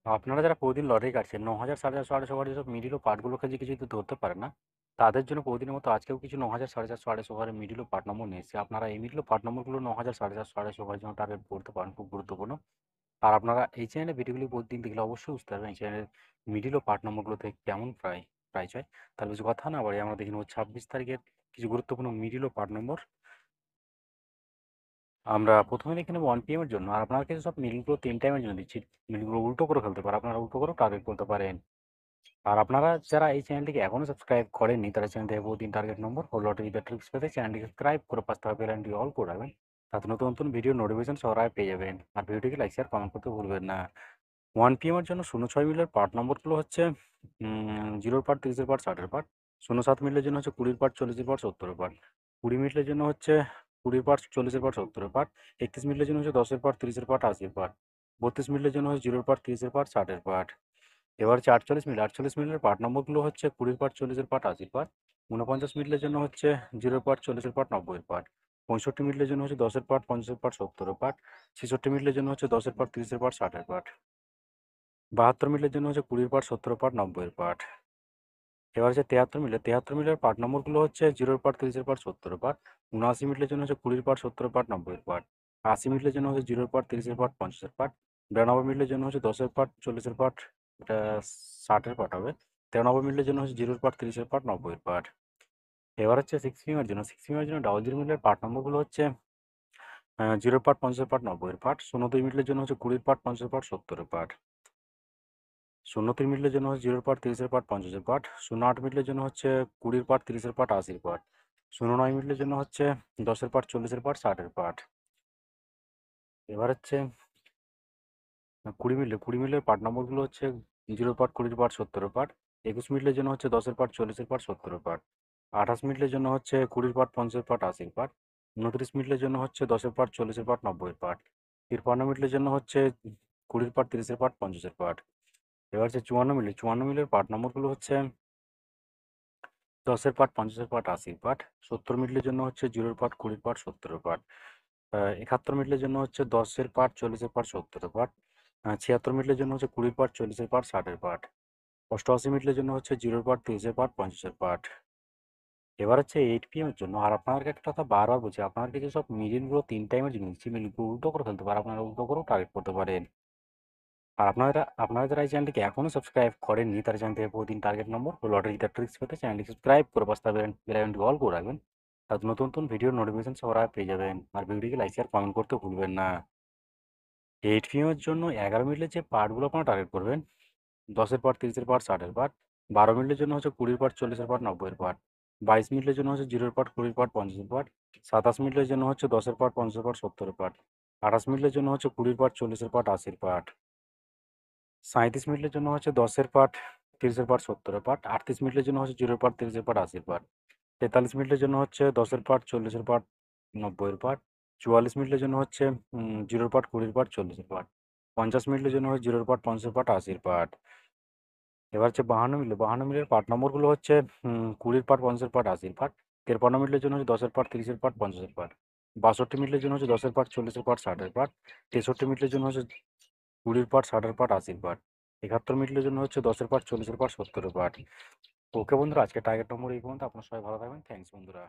আপনারা যারা প্রতিদিন লটারি কাটছেন ৯,০০০, ৪,৫০০, ৪,৫০০ যেসব মিডল ও পার্টগুলোকে যে কিছু যদি ধরতে পারেন না, তাদের জন্য প্রতিদিনের মতো আজকেও কিছু ৯,০০০, ৪,৫০০, ৪,৫০০ ওভারের মিডল ও পার্ট নম্বর নিয়ে এসেছি। আপনারা এই মিডল ও পার্ট নম্বরগুলো ৯,০০০, ৪,৫০০, ৪,৫০০ ওভারের জন্য টার্গেট করতে পারেন, খুব গুরুত্বপূর্ণ। আর আপনারা এই চ্যানেলের ভিডিওগুলি প্রতিদিন দেখলে অবশ্যই বুঝতে পারবেন এই চ্যানেলের মিডল ও পার্ট নম্বরগুলো থেকে কেমন প্রাইস হয়। তাহলে বেশি কথা না বাড়িয়ে আমরা দেখে নেব ২৬ তারিখের কিছু গুরুত্বপূর্ণ মিডল ও পার্ট নম্বর। আমরা প্রথমে দেখে নেব 1 PM এর জন্য। আর আপনার কাছে সব মিডলগুলো ৩ টাইমের জন্য দিচ্ছি। মিডলগুলো উল্টো করে ফেলতে পারেন। আপনারা উল্টো করেও টার্গেট করতে পারেন। আর আপনারা যারা এই চ্যানেলটিকে এখনও সাবস্ক্রাইব করেননি, তারা চ্যানেল থেকে প্রতিদিন টার্গেট নম্বর ও লটারি ট্রিক্স পেতে চ্যানেলটি সাবস্ক্রাইব করে পাশে থাকা বেল আইকনটি অল করে রাখবেন। তাতে নতুন নতুন ভিডিও নোটিফিকেশন সবার আগে পেয়ে যাবেন। আর ভিডিওটিকে লাইক শেয়ার কমেন্ট করতে ভুলবেন না। 1 PM এর জন্য ০৬ মিলের পার্ট নম্বরগুলো হচ্ছে 0 পার্ট, 30 পার্ট, 60 পার্ট। ০৭ মিলের জন্য হচ্ছে 20 পার্ট, 40 পার্ট, 70 পার্ট। 20 মিলের জন্য হচ্ছে 20 পার্ট, 40 পার্ট, 70 পার্ট। 31 মিলের জন্য হচ্ছে 10 পার্ট, 30 পার্ট, 80 পার্ট। 32 মিলের জন্য হচ্ছে 0 পার্ট, 30 পার্ট, 60 পার্ট। এবার হচ্ছে 48 মিল। 48 মিলের পার্ট নম্বরগুলো হচ্ছে 20 পার্ট, 40 পার্ট, 80 পার্ট। 49 মিলের জন্য হচ্ছে 0 পার্ট, 40 পার্ট, 90 পার্ট। 65 মিলের জন্য হচ্ছে 10 পার্ট, 50 পার্ট, 70 পার্ট। 66 মিলের জন্য হচ্ছে 10 পার্ট, 30 পার্ট, 60 পার্ট। 72 মিলের জন্য হচ্ছে 20 পার্ট, 70 পার্ট, 90 পার্ট। এবার হচ্ছে 73 মিলে। 73 মিলের পার্ট নম্বরগুলো হচ্ছে 0 পার্ট, 30 পার্ট, 70 পার্ট। 79 মিলের জন্য হচ্ছে 20 পার্ট, 70 পার্ট, 90 পার্ট। 80 মিলের জন্য হচ্ছে 0 পার্ট, 30 পার্ট, 50 পার্ট। 92 মিলের জন্য হচ্ছে 10 পার্ট, 40 পার্ট, এটা 60 পার্ট হবে। 93 মিলের জন্য হচ্ছে 0 পার্ট, 30 পার্ট, 90 পার্ট। এবার হচ্ছে 6 মিলিয়নের জন্য। 6 মিলিয়নের জন্য 00 মিলের পার্ট নম্বরগুলো হচ্ছে 0 পার্ট, 50 পার্ট, 90 পার্ট। 02 মিলের জন্য হচ্ছে 20 পার্ট, 50 পার্ট, 70 পার্ট। 03 মিডলের জন্য হচ্ছে 0 পার্ট, 30 পার্ট, 50 পার্ট। 08 মিডলের জন্য হচ্ছে 20 পার্ট, 30 পার্ট, 80 পার্ট। 09 মিডলের জন্য হচ্ছে 10 পার্ট, 40 পার্ট, 60 পার্ট। এবার হচ্ছে 20 মিডলে। 20 মিডলের পার্ট নম্বরগুলো হচ্ছে 0 পার্ট, 20 পার্ট, 70 পার্ট। 21 মিডলের জন্য হচ্ছে 10 পার্ট, 40 পার্ট, 70 পার্ট। 28 মিডলের জন্য হচ্ছে 20 পার্ট, 50 পার্ট, 80 পার্ট। 29 মিডলের জন্য হচ্ছে 10 পার্ট, 40 পার্ট, 90 পার্ট। 53 মিডলের জন্য হচ্ছে 20 পার্ট, 30 পার্ট, 50 পার্ট। এবার হচ্ছে 54 মিডলে। 54 মিডলের পার্ট নম্বরগুলো হচ্ছে 10 পার্ট, 50 পার্ট, 80 পার্ট। 70 মিডলের জন্য হচ্ছে 0 পার্ট, 20 পার্ট, 70 পার্ট। 71 মিডলের জন্য হচ্ছে 10 পার্ট, 40 পার্ট, 70 পার্ট। 76 মিডলের জন্য হচ্ছে 20 পার্ট, 40 পার্ট, 60 পার্ট। 88 মিডলের জন্য হচ্ছে 0 পার্ট, 30 পার্ট, 50 পার্ট। এবার হচ্ছে 8 PM এর জন্য। আর আপনাদেরকে একটা কথা বারবার বলছি, আপনাদেরকে যে সব মিডিলগুলো 3 টাইমের জন্য দিচ্ছি, মিডিলগুলো উল্টো করে ফেলতে পারে, আপনারা উল্টো করেও টার্গেট করতে পারেন। আর আপনারা যারা এই চ্যানেলটিকে এখনও সাবস্ক্রাইব করেননি, তারা চ্যানেল থেকে প্রতিদিন টার্গেট নম্বর ও লটারি ট্রিক্স পেতে চ্যানেলটি সাবস্ক্রাইব করে পাশে থাকা বেল আইকনটি অল করে রাখবেন। তাতে নতুন নতুন ভিডিওর নোটিফিকেশন সবার আগে পেয়ে যাবেন। আর ভিডিওটিকে লাইক শেয়ার কমেন্ট করতে ভুলবেন না। 8 PM এর জন্য 11 মিনিটের যে পার্টগুলো আপনারা টার্গেট করবেন, 10 পার্ট, 30 পার্ট, 60 পার্ট। 12 মিনিটের জন্য হচ্ছে 20 পার্ট, 40 পার্ট, 90 পার্ট। 22 মিনিটের জন্য হচ্ছে 0 পার্ট, 20 পার্ট, 50 পার্ট। 27 মিনিটের জন্য হচ্ছে 10 পার্ট, 50 পার্ট, 70 পার্ট। 28 মিনিটের জন্য হচ্ছে 20 পার্ট, 40 পার্ট, 80 পার্ট। 37 মিনিটের জন্য হচ্ছে 10 পার্ট, 30 পার্ট, 70 পার্ট। 38 মিনিটের জন্য হচ্ছে 0 পার্ট, 30 পার্ট, 80 পার্ট। 43 মিনিটের জন্য হচ্ছে 10 পার্ট, 40 পার্ট, 90 পার্ট। 44 মিনিটের জন্য হচ্ছে 0 পার্ট, 20 পার্ট, 40 পার্ট। 50 মিনিটের জন্য হচ্ছে 0 পার্ট, 50 পার্ট, 80 পার্ট। এবার হচ্ছে 52 মিনিট। 52 মিনিটের পার্ট নম্বরগুলো হচ্ছে 20 পার্ট, 50 পার্ট, 80 পার্ট। 53 মিনিটের জন্য হচ্ছে 10 পার্ট, 30 পার্ট, 50 পার্ট। 62 মিনিটের জন্য হচ্ছে 10 পার্ট, 40 পার্ট, 60 পার্ট। 63 মিনিটের জন্য হচ্ছে 20 পার্ট, 60 পার্ট, 80 পার্ট। 71 মিনিটের জন্য হচ্ছে 10 পার্ট, 40 পার্ট, 70 পার্ট। ওকে বন্ধুরা, আজকে টার্গেট নম্বর এই পর্যন্ত। আপনার সবাই ভালো থাকবেন। থ্যাংকস বন্ধুরা।